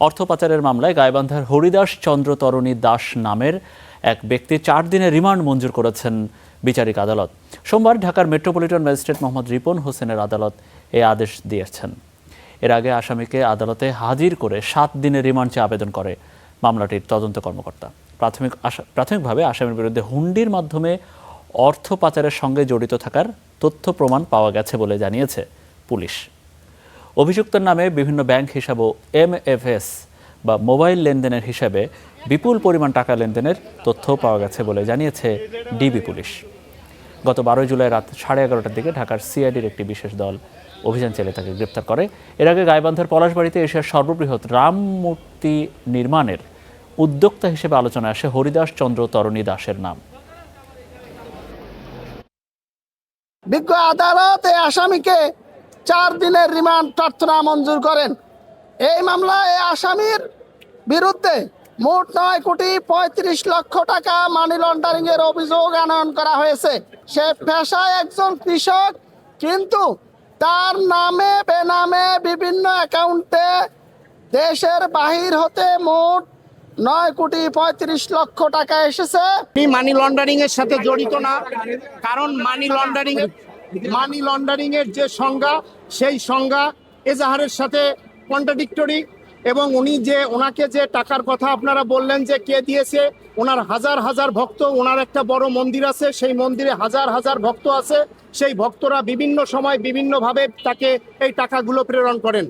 অর্থ পাচারের মামলায় গাইবান্ধার হরিদাস চন্দ্র তরণী দাস নামের এক ব্যক্তি 4 দিনের রিমান্ড মঞ্জুর করেছেন বিচারিক আদালত। সোমবার ঢাকার মেট্রোপলিটন ম্যাজিস্ট্রেট মোহাম্মদ রিপন হোসেনের আদালত এই আদেশ দিয়েছেন। এর আগে আসামিকে আদালতে হাজির করে 7 দিনের রিমান্ড চেয়ে আবেদন করে মামলাটির তদন্ত কর্মকর্তা। প্রাথমিকভাবে আসামির বিরুদ্ধে হুন্ডির মাধ্যমে অর্থ পাচারের সঙ্গে জড়িত থাকার তথ্য প্রমাণ পাওয়া গেছে বলে জানিয়েছে পুলিশ। অভিযুক্তের নামে বিভিন্ন ব্যাংক হিসাব ও MFS বা মোবাইল লেনদেনের হিসাবে বিপুল পরিমাণ টাকা লেনদেনের তথ্য পাওয়া গেছে বলে জানিয়েছে ডিবি পুলিশ। গত 12 জুলাই রাত 11:30টার দিকে ঢাকার সিআইডির একটি বিশেষ দল অভিযান চালিয়ে তাকে গ্রেপ্তার করে। এর আগে গাইবান্ধার পলাশবাড়িতে এশিয়ার সর্ববৃহৎ রাম মূর্তি নির্মাণের উদ্যোক্তা হিসেবে আলোচনায় আসে হরিদাস চন্দ্র তরণী দাসের নাম। বিজ্ঞ আদালত এই আসামিকে 4 দিনের রিমান্ড প্রার্থনা মঞ্জুর করেন। এই মামলায় এই আসামির বিরুদ্ধে মোট 9,35,00,000 টাকা মানি লন্ডারিং এর অভিযোগ আনয়ন করা হয়েছে। সে পেশায় একজন কৃষক, কিন্তু তার নামে বেনামে বিভিন্ন অ্যাকাউন্টে দেশের বাহির হতে মোট 9,35,00,000 টাকা এসেছে। মানি লন্ডারিং এর সাথে জড়িত না, কারণ মানি লন্ডারিং এর যে সংজ্ঞা, সেই সংজ্ঞা এজাহারের সাথে কন্ট্রাডিক্টরি। এবং ওনাকে যে টাকার কথা আপনারা বললেন যে কে দিয়েছে, ওনার হাজার হাজার ভক্ত, ওনার একটা বড় মন্দির আছে, সেই মন্দিরে হাজার হাজার ভক্ত আছে। সেই ভক্তরা বিভিন্ন সময় বিভিন্নভাবে তাকে এই টাকাগুলো প্রেরণ করেন।